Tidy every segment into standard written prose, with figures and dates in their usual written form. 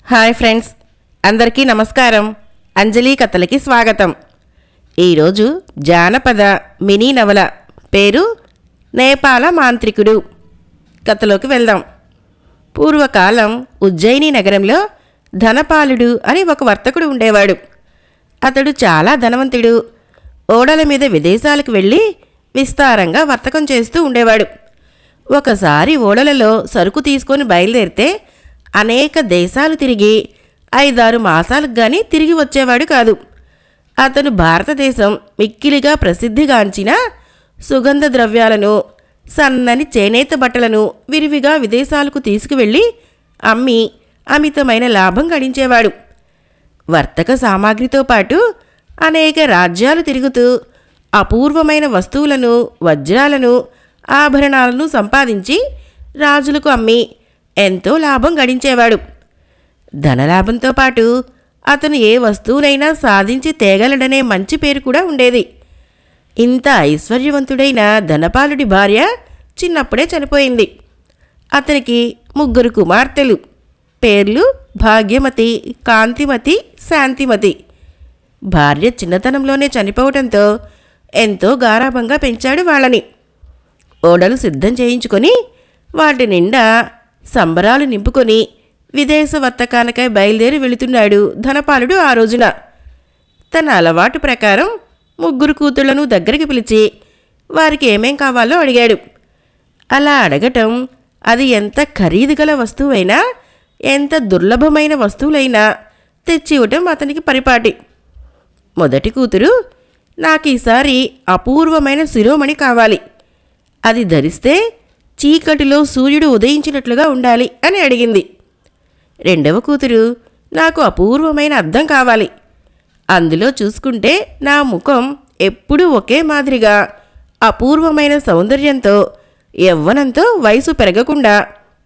Hi friends, అందరికీ నమస్కారం. అంజలి కథలకి స్వాగతం. ఈరోజు జానపద మినీ నవల పేరు నేపాల మాంత్రికుడు. కథలోకి వెళ్దాం. పూర్వకాలం ఉజ్జయిని నగరంలో ధనపాలుడు అని ఒక వర్తకుడు ఉండేవాడు. అతడు చాలా ధనవంతుడు. ఓడల మీద విదేశాలకు వెళ్ళి విస్తారంగా వర్తకం చేస్తూ ఉండేవాడు. ఒకసారి ఓడలలో సరుకు తీసుకొని బయలుదేరితే అనేక దేశాలు తిరిగి 5-6 మాసాలకు గాని తిరిగి వచ్చేవాడు కాదు. అతను భారతదేశం మిక్కిలిగా ప్రసిద్ధిగాంచిన సుగంధ ద్రవ్యాలను, సన్నని చేనేత బట్టలను విరివిగా విదేశాలకు తీసుకువెళ్ళి అమ్మి అమితమైన లాభం గడించేవాడు. వర్తక సామాగ్రితో పాటు అనేక రాజ్యాలు తిరుగుతూ అపూర్వమైన వస్తువులను, వజ్రాలను, ఆభరణాలను సంపాదించి రాజులకు అమ్మి ఎంతో లాభం గడించేవాడు. ధనలాభంతో పాటు అతను ఏ వస్తువునైనా సాధించి తేగలడనే మంచి పేరు కూడా ఉండేది. ఇంత ఐశ్వర్యవంతుడైన ధనపాలుడి భార్య చిన్నప్పుడే చనిపోయింది. అతనికి 3 కుమార్తెలు. పేర్లు భాగ్యమతి, కాంతిమతి, శాంతిమతి. భార్య చిన్నతనంలోనే చనిపోవడంతో ఎంతో గారాబంగా పెంచాడు వాళ్ళని. ఓడలు సిద్ధం చేయించుకొని వాటి నిండా సంబరాలు నింపుకొని విదేశ వర్తకానికై బయలుదేరి వెళుతున్నాడు ధనపాలుడు. ఆ రోజున తన అలవాటు ప్రకారం 3 కూతుళ్లను దగ్గరికి పిలిచి వారికి ఏమేం కావాలో అడిగాడు. అలా అడగటం, అది ఎంత ఖరీదు గల వస్తువైనా, ఎంత దుర్లభమైన వస్తువులైనా తెచ్చి ఇవ్వటం అతనికి పరిపాటి. మొదటి కూతురు, నాకీసారి అపూర్వమైన శిరోమణి కావాలి, అది ధరిస్తే చీకటిలో సూర్యుడు ఉదయించినట్లుగా ఉండాలి అని అడిగింది. రెండవ కూతురు, నాకు అపూర్వమైన అద్దం కావాలి, అందులో చూసుకుంటే నా ముఖం ఎప్పుడూ ఒకే మాదిరిగా అపూర్వమైన సౌందర్యంతో, యవ్వనంతో వయసు పెరగకుండా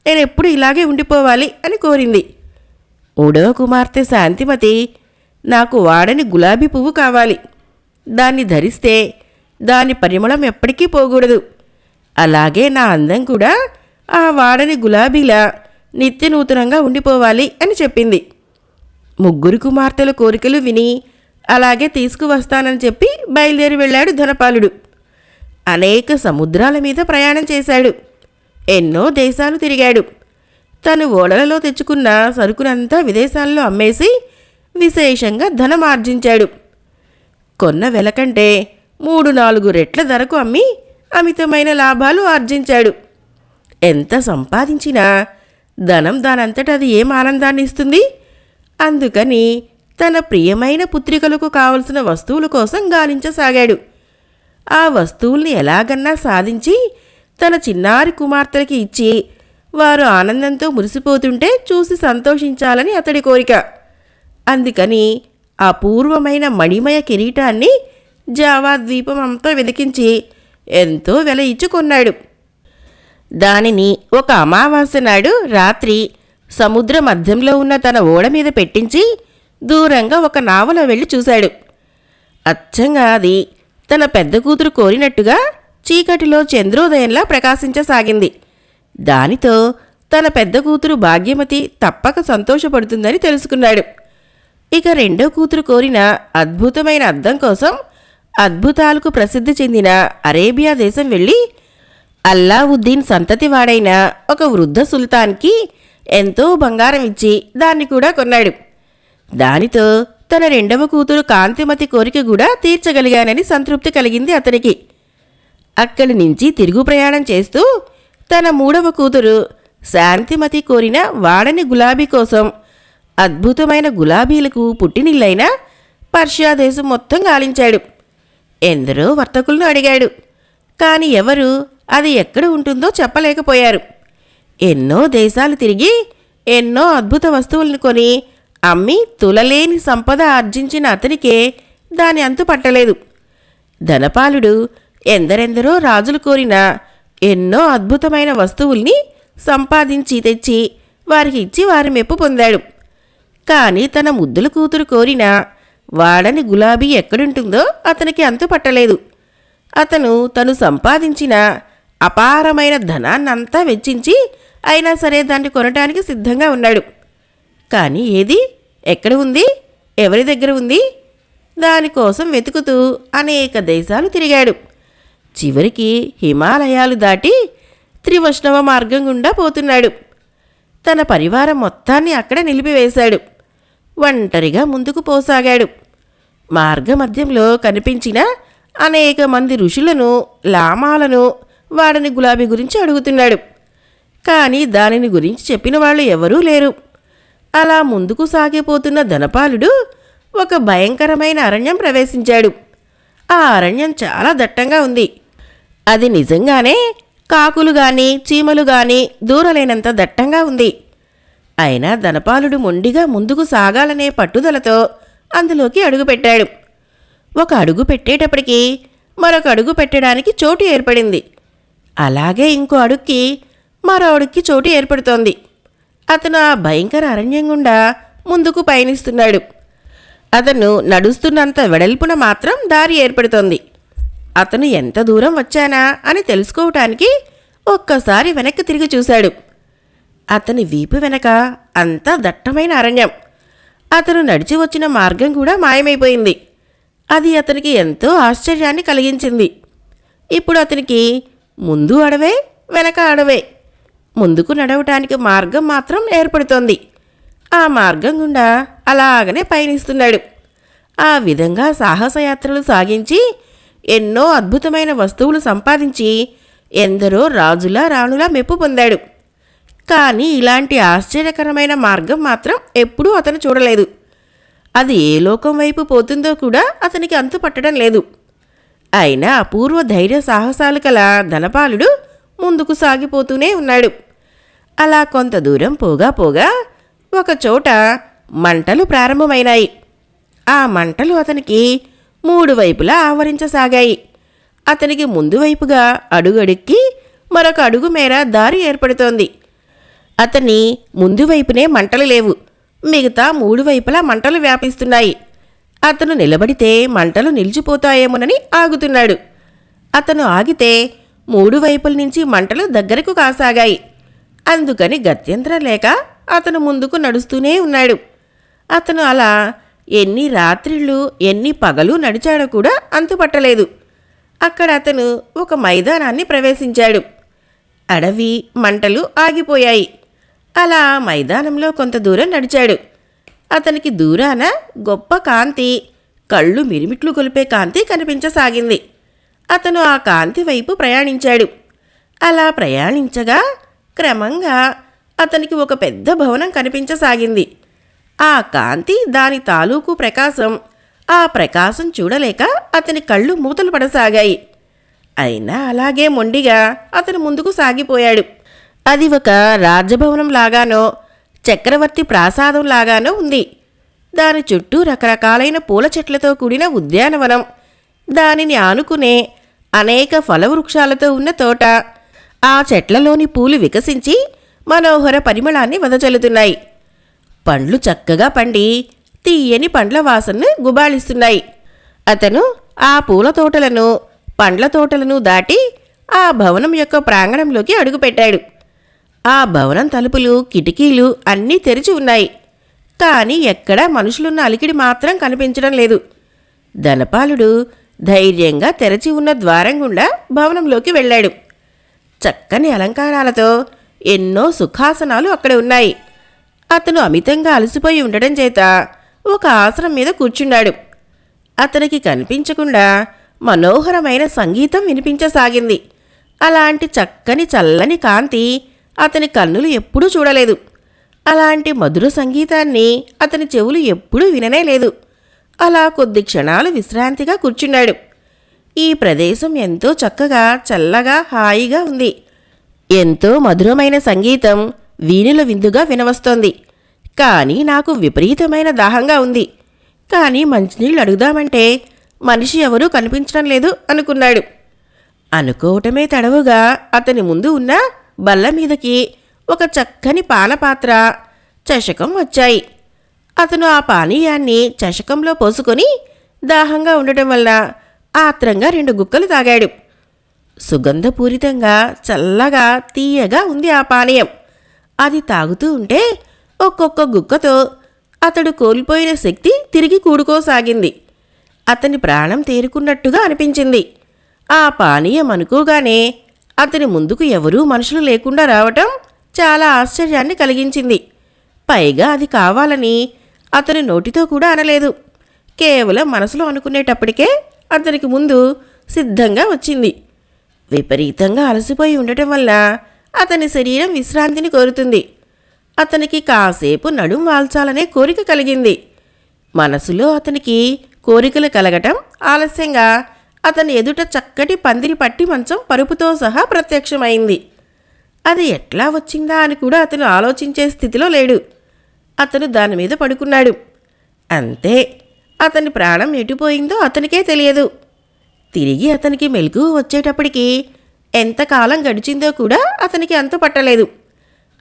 నేనెప్పుడు ఇలాగే ఉండిపోవాలి అని కోరింది. మూడవ కుమార్తె శాంతిమతి, నాకు వాడని గులాబీ పువ్వు కావాలి, దాన్ని ధరిస్తే దాని పరిమళం ఎప్పటికీ పోకూడదు, అలాగే నా అందం కూడా ఆ వాడని గులాబీలా నిత్యనూతనంగా ఉండిపోవాలి అని చెప్పింది. 3 కుమార్తెల కోరికలు విని అలాగే తీసుకువస్తానని చెప్పి బయలుదేరి వెళ్ళాడు ధనపాలుడు. అనేక సముద్రాల మీద ప్రయాణం చేశాడు. ఎన్నో దేశాలు తిరిగాడు. తను ఓడలలో తెచ్చుకున్న సరుకునంతా విదేశాల్లో అమ్మేసి విశేషంగా ధనం ఆర్జించాడు. కొన్న వెల కంటే 3-4 రెట్ల ధరకు అమ్మి అమితమైన లాభాలు ఆర్జించాడు. ఎంత సంపాదించినా ధనం దానంతట అది ఏం ఆనందాన్ని ఇస్తుంది? అందుకని తన ప్రియమైన పుత్రికలకు కావలసిన వస్తువుల కోసం గాలించసాగాడు. ఆ వస్తువుల్ని ఎలాగన్నా సాధించి తన చిన్నారి కుమార్తెలకి ఇచ్చి వారు ఆనందంతో మురిసిపోతుంటే చూసి సంతోషించాలని అతడి కోరిక. అందుకని అపూర్వమైన మణిమయ కిరీటాన్ని జావా ద్వీపం అంతా వెతికించి ఎంతో వెల ఇచ్చి కొన్నాడు. దానిని ఒక అమావాస్య నాడు రాత్రి సముద్ర మధ్యంలో ఉన్న తన ఓడ మీద పెట్టించి దూరంగా ఒక నావలో వెళ్ళి చూశాడు. అచ్చంగా అది తన పెద్ద కూతురు కోరినట్టుగా చీకటిలో చంద్రోదయంలా ప్రకాశించసాగింది. దానితో తన పెద్ద కూతురు భాగ్యమతి తప్పక సంతోషపడుతుందని తెలుసుకున్నాడు. ఇక రెండో కూతురు కోరిన అద్భుతమైన అద్దం కోసం అద్భుతాలకు ప్రసిద్ధి చెందిన అరేబియా దేశం వెళ్ళి అల్లావుద్దీన్ సంతతి వాడైన ఒక వృద్ధ సుల్తాన్కి ఎంతో బంగారం ఇచ్చి దాన్ని కూడా కొన్నాడు. దానితో తన రెండవ కూతురు కాంతిమతి కోరిక కూడా తీర్చగలిగానని సంతృప్తి కలిగింది అతనికి. అక్కడి నుంచి తిరుగు ప్రయాణం చేస్తూ తన 3వ కూతురు శాంతిమతి కోరిన వాడని గులాబీ కోసం అద్భుతమైన గులాబీలకు పుట్టినిల్లైన పర్షియా దేశం మొత్తం గాలించాడు. ఎందరో వర్తకులను అడిగాడు, కాని ఎవరు అది ఎక్కడ ఉంటుందో చెప్పలేకపోయారు. ఎన్నో దేశాలు తిరిగి ఎన్నో అద్భుత వస్తువులను కొని అమ్మి తులలేని సంపద ఆర్జించిన అతనికే దాని అంతు పట్టలేదు. ధనపాలుడు ఎందరెందరో రాజులు కోరిన ఎన్నో అద్భుతమైన వస్తువుల్ని సంపాదించి తెచ్చి వారికి ఇచ్చి వారి మెప్పు పొందాడు. కానీ తన ముద్దుల కూతురు కోరిన వాడని గులాబీ ఎక్కడుంటుందో అతనికి అంతు పట్టలేదు. తను సంపాదించిన అపారమైన ధనాన్నంతా వెచ్చించి అయినా సరే దాన్ని కొనటానికి సిద్ధంగా ఉన్నాడు. కానీ ఏది, ఎక్కడ ఉంది, ఎవరి దగ్గర ఉంది? దానికోసం వెతుకుతూ అనేక దేశాలు తిరిగాడు. చివరికి హిమాలయాలు దాటి త్రివైష్ణవ మార్గం గుండా పోతున్నాడు. తన పరివారం మొత్తాన్ని అక్కడ నిలిపివేశాడు. ఒంటరిగా ముందుకు పోసాగాడు. మార్గమధ్యంలో కనిపించిన అనేక మంది ఋషులను, లామాలను వాడిని గులాబీ గురించి అడుగుతున్నాడు. కానీ దానిని గురించి చెప్పిన వాళ్ళు ఎవరూ లేరు. అలా ముందుకు సాగిపోతున్న ధనపాలుడు ఒక భయంకరమైన అరణ్యం ప్రవేశించాడు. ఆ అరణ్యం చాలా దట్టంగా ఉంది. అది నిజంగానే కాకులు గాని చీమలు గాని దూరలేనంత దట్టంగా ఉంది. అయినా ధనపాలుడు మొండిగా ముందుకు సాగాలనే పట్టుదలతో అందులోకి అడుగుపెట్టాడు. ఒక అడుగు పెట్టేటప్పటికి మరొక అడుగు పెట్టడానికి చోటు ఏర్పడింది. అలాగే ఇంకో అడుక్కి మరో అడుక్కి చోటు ఏర్పడుతోంది. అతను ఆ భయంకర అరణ్యం గుండా ముందుకు పయనిస్తున్నాడు. అతను నడుస్తున్నంత వెడల్పున మాత్రం దారి ఏర్పడుతోంది. అతను ఎంత దూరం వచ్చానా అని తెలుసుకోవటానికి ఒక్కసారి వెనక్కి తిరిగి చూశాడు. అతని వీపు వెనక అంతా దట్టమైన అరణ్యం. అతను నడిచి వచ్చిన మార్గం కూడా మాయమైపోయింది. అది అతనికి ఎంతో ఆశ్చర్యాన్ని కలిగించింది. ఇప్పుడు అతనికి ముందు అడవే, వెనక అడవే. ముందుకు నడవటానికి మార్గం మాత్రం ఏర్పడుతోంది. ఆ మార్గం గుండా అలాగనే పయనిస్తున్నాడు. ఆ విధంగా సాహసయాత్రలు సాగించి ఎన్నో అద్భుతమైన వస్తువులు సంపాదించి ఎందరో రాజులా రాణులా మెప్పు పొందాడు. కానీ ఇలాంటి ఆశ్చర్యకరమైన మార్గం మాత్రం ఎప్పుడూ అతను చూడలేదు. అది ఏ లోకం వైపు పోతుందో కూడా అతనికి అంతు పట్టడం లేదు. అయినా అపూర్వ ధైర్య సాహసాలు కల ధనపాలుడు ముందుకు సాగిపోతూనే ఉన్నాడు. అలా కొంత దూరం పోగా పోగా ఒకచోట మంటలు ప్రారంభమైనాయి. ఆ మంటలు అతనికి 3 వైపులా ఆవరించసాగాయి. అతనికి ముందు వైపుగా అడుగడుక్కి మరొక అడుగు మేర దారి ఏర్పడుతోంది. అతని ముందు వైపునే మంటలు లేవు, మిగతా 3 వైపులా మంటలు వ్యాపిస్తున్నాయి. అతను నిలబడితే మంటలు నిలిచిపోతాయేమోనని ఆగుతున్నాడు. అతను ఆగితే 3 వైపుల నుంచి మంటలు దగ్గరకు కాసాగాయి. అందుకని గత్యంతరం లేక అతను ముందుకు నడుస్తూనే ఉన్నాడు. అతను అలా ఎన్ని రాత్రిళ్ళు ఎన్ని పగలు నడిచాడో కూడా అంతుపట్టలేదు. అక్కడ అతను ఒక మైదానాన్ని ప్రవేశించాడు. అడవి, మంటలు ఆగిపోయాయి. అలా మైదానంలో కొంత దూరం నడిచాడు. అతనికి దూరాన గొప్ప కాంతి, కళ్ళు మిరిమిట్లు గొలిపే కాంతి కనిపించసాగింది. అతను ఆ కాంతి వైపు ప్రయాణించాడు. అలా ప్రయాణించగా క్రమంగా అతనికి ఒక పెద్ద భవనం కనిపించసాగింది. ఆ కాంతి, దాని తాలూకు ప్రకాశం, ఆ ప్రకాశం చూడలేక అతని కళ్ళు మూతలు పడసాగాయి. అయినా అలాగే మొండిగా అతను ముందుకు సాగిపోయాడు. అది ఒక రాజభవనం లాగానో చక్రవర్తి ప్రాసాదం లాగానో ఉంది. దాని చుట్టూ రకరకాలైన పూల చెట్లతో కూడిన ఉద్యానవనం, దానిని ఆనుకునే అనేక ఫలవృక్షాలతో ఉన్న తోట, ఆ చెట్లలోని పూలు వికసించి మనోహర పరిమళాన్ని వెదజల్లుతున్నాయి. పండ్లు చక్కగా పండి తీయని పండ్ల వాసనను గుబాళిస్తున్నాయి. అతను ఆ పూల తోటలను, పండ్ల తోటలను దాటి ఆ భవనం యొక్క ప్రాంగణంలోకి అడుగుపెట్టాడు. ఆ భవనం తలుపులు, కిటికీలు అన్నీ తెరిచి ఉన్నాయి. కానీ ఎక్కడా మనుషులున్న అలికిడి మాత్రం కనిపించడం లేదు. ధనపాలుడు ధైర్యంగా తెరచి ఉన్న ద్వారం గుండా భవనంలోకి వెళ్ళాడు. చక్కని అలంకారాలతో ఎన్నో సుఖాసనాలు అక్కడ ఉన్నాయి. అతను అమితంగా అలసిపోయి ఉండడం చేత ఒక ఆసనం మీద కూర్చున్నాడు. అతనికి కనిపించకుండా మనోహరమైన సంగీతం వినిపించసాగింది. అలాంటి చక్కని చల్లని కాంతి అతని కన్నులు ఎప్పుడూ చూడలేదు. అలాంటి మధుర సంగీతాన్ని అతని చెవులు ఎప్పుడూ విననే లేదు. అలా కొద్ది క్షణాలు విశ్రాంతిగా కూర్చున్నాడు. ఈ ప్రదేశం ఎంతో చక్కగా, చల్లగా, హాయిగా ఉంది. ఎంతో మధురమైన సంగీతం వీణుల విందుగా వినవస్తోంది. కానీ నాకు విపరీతమైన దాహంగా ఉంది. కానీ మంచినీళ్ళు అడుగుదామంటే మనిషి ఎవరూ కనిపించడం లేదు అనుకున్నాడు. అనుకోవటమే తడవుగా అతని ముందు ఉన్న బల్ల మీదకి ఒక చక్కని పాలపాత్ర, చషకం వచ్చాయి. అతను ఆ పానీయాన్ని చషకంలో పోసుకొని దాహంగా ఉండటం వల్ల ఆత్రంగా 2 గుక్కలు తాగాడు. సుగంధపూరితంగా, చల్లగా, తీయగా ఉంది ఆ పానీయం. అది తాగుతూ ఉంటే ఒక్కొక్క గుక్కతో అతడు కోల్పోయిన శక్తి తిరిగి కూడుకోసాగింది. అతని ప్రాణం తేరుకున్నట్టుగా అనిపించింది. ఆ పానీయం అనుకోగానే అతని ముందుకు ఎవరూ మనుషులు లేకుండా రావటం చాలా ఆశ్చర్యాన్ని కలిగించింది. పైగా అది కావాలని అతని నోటితో కూడా అనలేదు. కేవలం మనసులో అనుకునేటప్పటికే అతనికి ముందు సిద్ధంగా వచ్చింది. విపరీతంగా అలసిపోయి ఉండటం వల్ల అతని శరీరం విశ్రాంతిని కోరుతుంది. అతనికి కాసేపు నడుం వాల్చాలనే కోరిక కలిగింది. మనసులో అతనికి కోరికలు కలగటం ఆలస్యంగా అతని ఎదుట చక్కటి పందిరి పట్టి మంచం పరుపుతో సహా ప్రత్యక్షమైంది. అది ఎట్లా వచ్చిందా అని కూడా అతను ఆలోచించే స్థితిలో లేడు. అతను దాని మీద పడుకున్నాడు. అంతే, అతని ప్రాణం ఎటుపోయిందో అతనికే తెలియదు. తిరిగి అతనికి మెలకువ వచ్చేటప్పటికి ఎంతకాలం గడిచిందో కూడా అతనికి అంతు పట్టలేదు.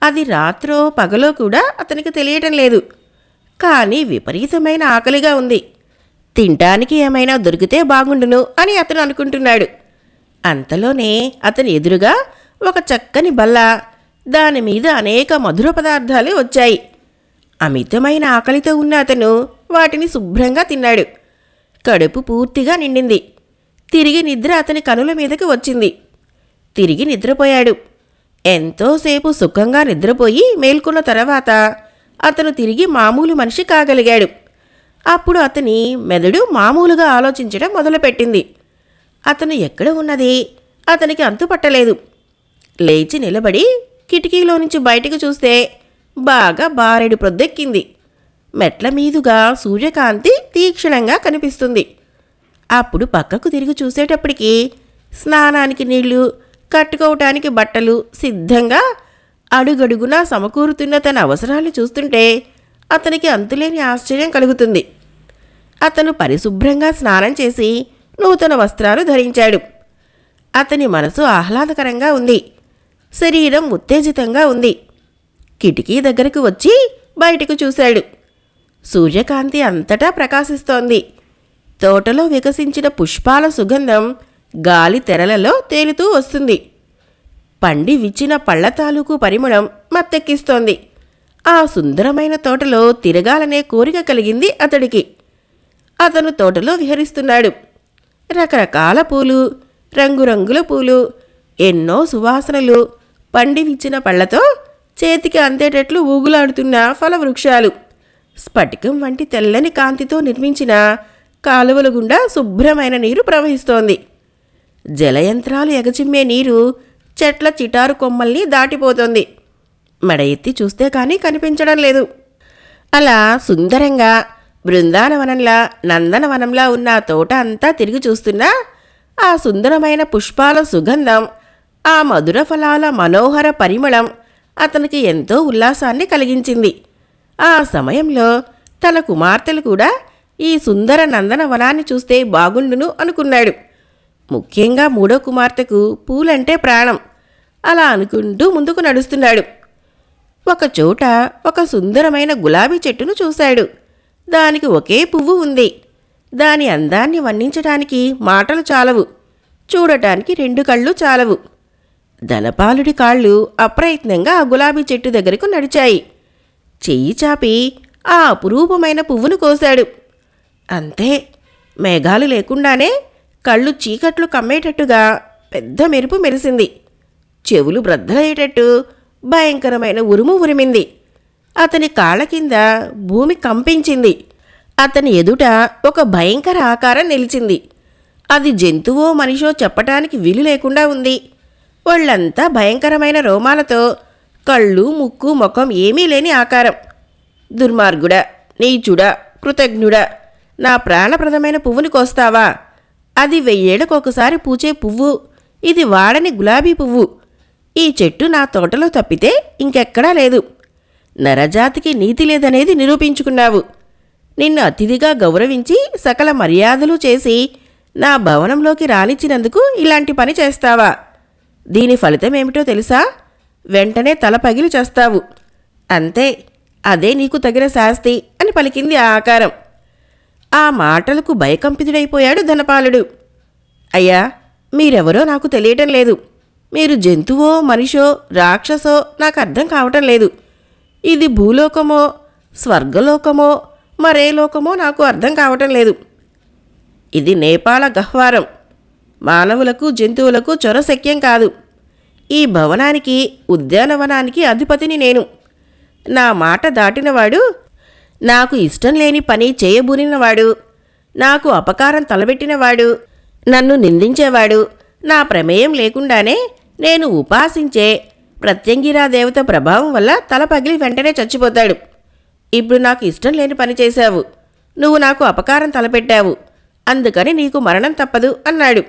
అది రాత్రో పగలో కూడా అతనికి తెలియటం లేదు. కానీ విపరీతమైన ఆకలిగా ఉంది. తినటానికి ఏమైనా దొరికితే బాగుండును అని అతను అనుకుంటున్నాడు. అంతలోనే అతని ఎదురుగా ఒక చక్కని బల్ల, దానిమీద అనేక మధుర పదార్థాలు వచ్చాయి. అమితమైన ఆకలితో ఉన్న అతను వాటిని శుభ్రంగా తిన్నాడు. కడుపు పూర్తిగా నిండింది. తిరిగి నిద్ర అతని కనుల మీదకి వచ్చింది. తిరిగి నిద్రపోయాడు. ఎంతోసేపు సుఖంగా నిద్రపోయి మేల్కొన్న తర్వాత అతను తిరిగి మామూలు మనిషి కాగలిగాడు. అప్పుడు అతని మెదడు మామూలుగా ఆలోచించడం మొదలుపెట్టింది. అతను ఎక్కడ ఉన్నది అతనికి అంతుపట్టలేదు. లేచి నిలబడి కిటికీలో నుంచి బయటకు చూస్తే బాగా బారెడు ప్రొద్దెక్కింది. మెట్ల మీదుగా సూర్యకాంతి తీక్షణంగా కనిపిస్తుంది. అప్పుడు పక్కకు తిరిగి చూసేటప్పటికి స్నానానికి నీళ్లు, కట్టుకోవటానికి బట్టలు సిద్ధంగా అడుగడుగునా సమకూరుతున్న తన అవసరాలు చూస్తుంటే అతనికి అంతులేని ఆశ్చర్యం కలుగుతుంది. అతను పరిశుభ్రంగా స్నానం చేసి నూతన వస్త్రాలు ధరించాడు. అతని మనసు ఆహ్లాదకరంగా ఉంది. శరీరం ఉత్తేజితంగా ఉంది. కిటికీ దగ్గరకు వచ్చి బయటకు చూశాడు. సూర్యకాంతి అంతటా ప్రకాశిస్తోంది. తోటలో వికసించిన పుష్పాల సుగంధం గాలి తెరలలో తేలుతూ వస్తుంది. పండి విచ్చిన పళ్ల తాలూకు పరిమళం మత్తెక్కిస్తోంది. ఆ సుందరమైన తోటలో తిరగాలనే కోరిక కలిగింది అతడికి. అతను తోటలో విహరిస్తున్నాడు. రకరకాల పూలు, రంగురంగుల పూలు, ఎన్నో సువాసనలు, పండి విచ్చిన పళ్లతో చేతికి అందేటట్లు ఊగులాడుతున్న ఫలవృక్షాలు, స్ఫటికం వంటి తెల్లని కాంతితో నిర్మించిన కాలువల గుండా శుభ్రమైన నీరు ప్రవహిస్తోంది. జలయంత్రాలు ఎగచిమ్మే నీరు చెట్ల చిటారు కొమ్మల్ని దాటిపోతోంది. మెడ ఎత్తి చూస్తే కానీ కనిపించడం లేదు. అలా సుందరంగా బృందావనంలా, నందనవనంలా ఉన్న తోట అంతా తిరిగి చూస్తున్నా ఆ సుందరమైన పుష్పాల సుగంధం, ఆ మధుర ఫలాల మనోహర పరిమళం అతనికి ఎంతో ఉల్లాసాన్ని కలిగించింది. ఆ సమయంలో తన కుమార్తెలు కూడా ఈ సుందర నందనవనాన్ని చూస్తే బాగుండును అనుకున్నాడు. ముఖ్యంగా మూడో కుమార్తెకు పూలంటే ప్రాణం. అలా అనుకుంటూ ముందుకు నడుస్తున్నాడు. ఒకచోట ఒక సుందరమైన గులాబీ చెట్టును చూశాడు. దానికి ఒకే పువ్వు ఉంది. దాని అందాన్ని వర్ణించటానికి మాటలు చాలవు. చూడటానికి 2 కళ్ళు చాలవు. ధనపాలుడి కాళ్ళు అప్రయత్నంగా ఆ గులాబీ చెట్టు దగ్గరకు నడిచాయి. చెయ్యి చాపి ఆ అపురూపమైన పువ్వును కోశాడు. అంతే, మేఘాలు లేకుండానే కళ్ళు చీకట్లు కమ్మేటట్టుగా పెద్ద మెరుపు మెరిసింది. చెవులు బ్రద్దలయ్యేటట్టు భయంకరమైన ఉరుము ఉరిమింది. అతని కాళ్ళ కింద భూమి కంపించింది. అతని ఎదుట ఒక భయంకర ఆకారం నిలిచింది. అది జంతువో మనిషో చెప్పటానికి వీలు లేకుండా ఉంది. ఒళ్ళంతా భయంకరమైన రోమాలతో, కళ్ళు, ముక్కు, ముఖం ఏమీ లేని ఆకారం. దుర్మార్గుడా, నీచుడా, కృతజ్ఞుడా, నా ప్రాణప్రదమైన పువ్వుని కోస్తావా? అది 1000 ఏళ్లకొకసారి పూచే పువ్వు. ఇది వాడని గులాబీ పువ్వు. ఈ చెట్టు నా తోటలో తప్పితే ఇంకెక్కడా లేదు. నరజాతికి నీతి లేదనేది నిరూపించుకున్నావు. నిన్ను అతిథిగా గౌరవించి సకల మర్యాదలు చేసి నా భవనంలోకి రానిచ్చినందుకు ఇలాంటి పని చేస్తావా? దీని ఫలితమేమిటో తెలుసా? వెంటనే తల పగిలి చేస్తావు. అంతే, అదే నీకు తగిన శాస్తి అని పలికింది ఆ ఆకారం. ఆ మాటలకు భయకంపితుడైపోయాడు ధనపాలుడు. అయ్యా, మీరెవరో నాకు తెలియటం లేదు. మీరు జంతువో మనిషో రాక్షసో నాకు అర్థం కావటం లేదు. ఇది భూలోకమో స్వర్గలోకమో మరే లోకమో నాకు అర్థం కావటం లేదు. ఇది నేపాళ గహ్వారం. మానవులకు జంతువులకు చొరశక్యం కాదు. ఈ భవనానికి ఉద్యానవనానికి అధిపతిని నేను. నా మాట దాటినవాడు, నాకు ఇష్టం లేని పని చేయబూనినవాడు, నాకు అపకారం తలబెట్టినవాడు, నన్ను నిందించేవాడు నా ప్రమేయం లేకుండానే నేను ఉపాసించే ప్రత్యంగిరా దేవత ప్రభావం వల్ల తల పగిలి వెంటనే చచ్చిపోతాడు. ఇప్పుడు నాకు ఇష్టం లేని పని చేశావు, నువ్వు నాకు అపకారం తలపెట్టావు, అందుకని నీకు మరణం తప్పదు అన్నాడు.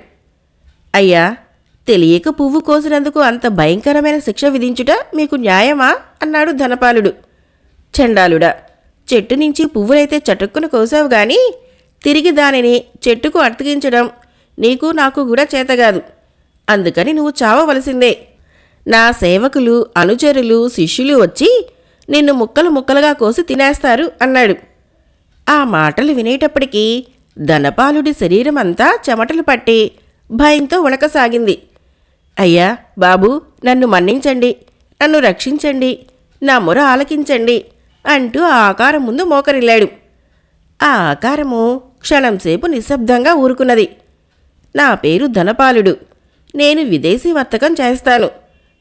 అయ్యా, తెలియక పువ్వు కోసినందుకు అంత భయంకరమైన శిక్ష విధించుట మీకు న్యాయమా అన్నాడు ధనపాలుడు. చండాలుడా, చెట్టు నుంచి పువ్వులైతే చటుక్కున కోసావు గాని తిరిగి దానిని చెట్టుకు అతికించడం నీకు నాకు కూడా చేతగాదు. అందుకని నువ్వు చావవలసిందే. నా సేవకులు అనుచరులు శిష్యులు వచ్చి నిన్ను ముక్కలు ముక్కలుగా కోసి తినేస్తారు అన్నాడు. ఆ మాటలు వినేటప్పటికీ ధనపాలుడి శరీరమంతా చెమటలు పట్టి భయంతో వణకసాగింది. అయ్యా బాబూ, నన్ను మన్నించండి, నన్ను రక్షించండి, నా మొర ఆలకించండి అంటూ ఆ ఆకారం ముందు మోకరిల్లాడు. ఆ ఆకారము క్షణంసేపు నిశ్శబ్దంగా ఊరుకున్నది. నా పేరు ధనపాలుడు. నేను విదేశీ వర్తకం చేస్తాను.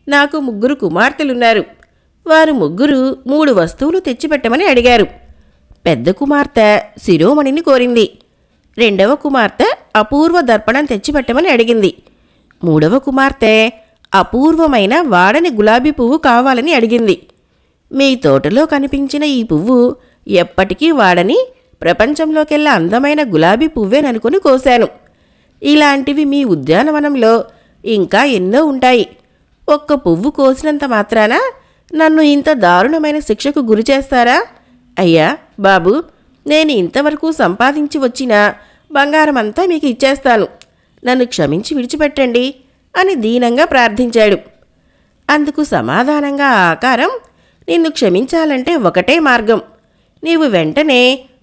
నాకు 3 కుమార్తెలున్నారు. వారు 3 3 వస్తువులు తెచ్చిపెట్టమని అడిగారు. పెద్ద కుమార్తె శిరోమణిని కోరింది. 2వ కుమార్తె అపూర్వ దర్పణం తెచ్చిపెట్టమని అడిగింది. 3వ కుమార్తె అపూర్వమైన వాడని గులాబీ పువ్వు కావాలని అడిగింది. మీ తోటలో కనిపించిన ఈ పువ్వు ఎప్పటికీ వాడని ప్రపంచంలోకెల్లా అందమైన గులాబీ పువ్వేననుకుని కోశాను. ఇలాంటివి మీ ఉద్యానవనంలో ఇంకా ఎన్నో ఉంటాయి. ఒక్క పువ్వు కోసినంత మాత్రాన నన్ను ఇంత దారుణమైన శిక్షకు గురి చేస్తారా? అయ్యా బాబు, నేను ఇంతవరకు సంపాదించి వచ్చిన బంగారమంతా మీకు ఇచ్చేస్తాను. నన్ను క్షమించి విడిచిపెట్టండి అని దీనంగా ప్రార్థించాడు. అందుకు సమాధానంగా ఆ ఆకారం, నిన్ను క్షమించాలంటే ఒకటే మార్గం. నీవు వెంటనే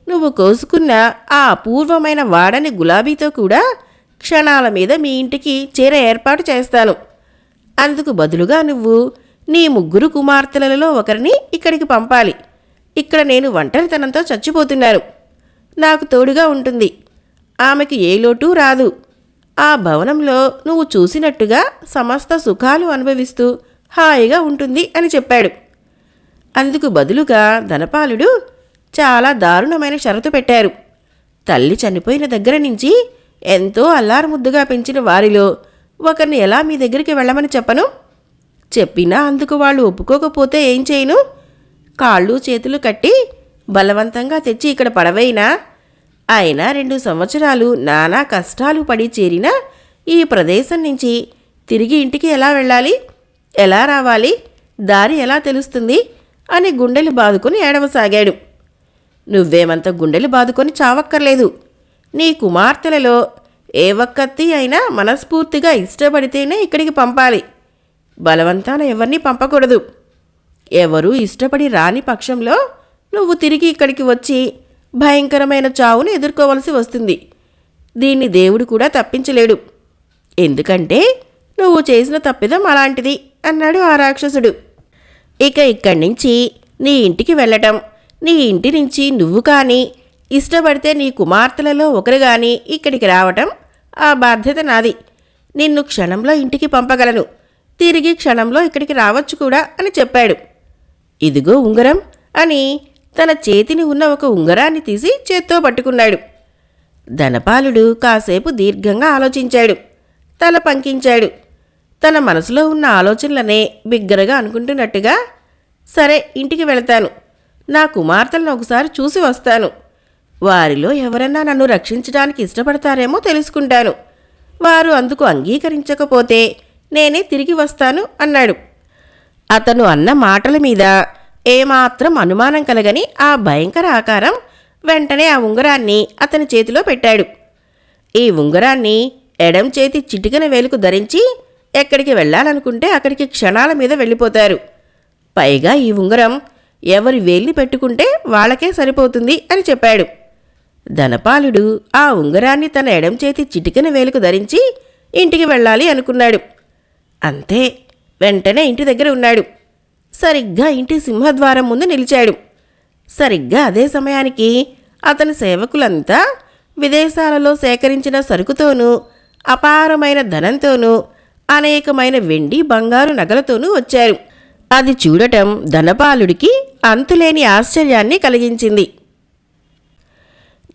నువ్వు కోసుకున్న ఆ అపూర్వమైన వాడని గులాబీతో కూడా క్షణాల మీద మీ ఇంటికి చేర ఏర్పాటు చేస్తాను. అందుకు బదులుగా నువ్వు నీ 3 కుమార్తెలలో ఒకరిని ఇక్కడికి పంపాలి. ఇక్కడ నేను ఒంటరితనంతో చచ్చిపోతున్నాను. నాకు తోడుగా ఉంటుంది. ఆమెకు ఏ లోటు రాదు. ఆ భవనంలో నువ్వు చూసినట్టుగా సమస్త సుఖాలు అనుభవిస్తూ హాయిగా ఉంటుంది అని చెప్పాడు. అందుకు బదులుగా ధనపాలుడు చాలా దారుణమైన షరతు పెట్టారు. తల్లి చనిపోయిన దగ్గర నుంచి ఎంతో అల్లారుముద్దుగా పెంచిన వారిలో ఒకరిని ఎలా మీ దగ్గరికి వెళ్ళమని చెప్పను? చెప్పినా అందుకు వాళ్ళు ఒప్పుకోకపోతే ఏం చేయను? కాళ్ళు చేతులు కట్టి బలవంతంగా తెచ్చి ఇక్కడ పడవేయినా? అయినా 2 సంవత్సరాలు నానా కష్టాలు పడి చేరిన ఈ ప్రదేశం నుంచి తిరిగి ఇంటికి ఎలా వెళ్ళాలి? ఎలా రావాలి? దారి ఎలా తెలుస్తుంది అని గుండెలు బాదుకొని ఏడవసాగాడు. నువ్వేమంత గుండెలు బాదుకొని చావక్కర్లేదు. నీ కుమార్తెలలో ఏ ఒక్కత్తి అయినా మనస్ఫూర్తిగా ఇష్టపడితేనే ఇక్కడికి పంపాలి. బలవంతాన ఎవరిని పంపకూడదు. ఎవరూ ఇష్టపడి రాని పక్షంలో నువ్వు తిరిగి ఇక్కడికి వచ్చి భయంకరమైన చావును ఎదుర్కోవలసి వస్తుంది. దీన్ని దేవుడు కూడా తప్పించలేడు. ఎందుకంటే నువ్వు చేసిన తప్పిదం అలాంటిది అన్నాడు ఆ రాక్షసుడు. ఇక ఇక్కడి నుంచి నీ ఇంటికి వెళ్ళటం, నీ ఇంటి నుంచి నువ్వు కానీ ఇష్టపడితే నీ కుమార్తెలలో ఒకరు కానీ ఇక్కడికి రావటం ఆ బాధ్యత నాది. నిన్ను క్షణంలో ఇంటికి పంపగలను. తిరిగి క్షణంలో ఇక్కడికి రావచ్చు కూడా అని చెప్పాడు. ఇదిగో ఉంగరం అని తన చేతిని ఉన్న ఒక ఉంగరాన్ని తీసి చేత్తో పట్టుకున్నాడు. ధనపాలుడు కాసేపు దీర్ఘంగా ఆలోచించాడు. తల పంకించాడు. తన మనసులో ఉన్న ఆలోచనలనే బిగ్గరగా అనుకుంటున్నట్టుగా, సరే ఇంటికి వెళతాను. నా కుమార్తెలను ఒకసారి చూసి వస్తాను. వారిలో ఎవరన్నా నన్ను రక్షించడానికి ఇష్టపడతారేమో తెలుసుకుంటాను. వారు అందుకు అంగీకరించకపోతే నేనే తిరిగి వస్తాను అన్నాడు. అతను అన్న మాటల మీద ఏమాత్రం అనుమానం కలగని ఆ భయంకర ఆకారం వెంటనే ఆ ఉంగరాన్ని అతని చేతిలో పెట్టాడు. ఈ ఉంగరాన్ని ఎడం చేతి చిటికెన వేలుకు ధరించి ఎక్కడికి వెళ్ళాలనుకుంటే అక్కడికి క్షణాల మీద వెళ్ళిపోతారు. పైగా ఈ ఉంగరం ఎవరి వేలిని పెట్టుకుంటే వాళ్ళకే సరిపోతుంది అని చెప్పాడు. ధనపాలుడు ఆ ఉంగరాన్ని తన ఎడం చేతి చిటికెన వేలుకు ధరించి ఇంటికి వెళ్ళాలి అనుకున్నాడు. అంతే, వెంటనే ఇంటి దగ్గర ఉన్నాడు. సరిగ్గా ఇంటి సింహద్వారం ముందు నిలిచాడు. సరిగ్గా అదే సమయానికి అతని సేవకులంతా విదేశాలలో సేకరించిన సరుకుతోనూ అపారమైన ధనంతోనూ అనేకమైన వెండి బంగారు నగలతోనూ వచ్చారు. అది చూడటం ధనపాలుడికి అంతులేని ఆశ్చర్యాన్ని కలిగించింది.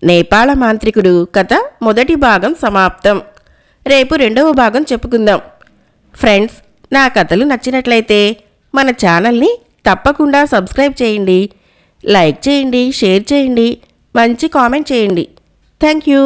నేపాళ మాంత్రికుడు కథ మొదటి భాగం సమాప్తం. రేపు రెండవ భాగం చెప్పుకుందాం. ఫ్రెండ్స్, నా కథలు నచ్చినట్లయితే మన ఛానల్ని తప్పకుండా సబ్స్క్రైబ్ చేయండి, లైక్ చేయండి, షేర్ చేయండి, మంచి కామెంట్ చేయండి. Thank you.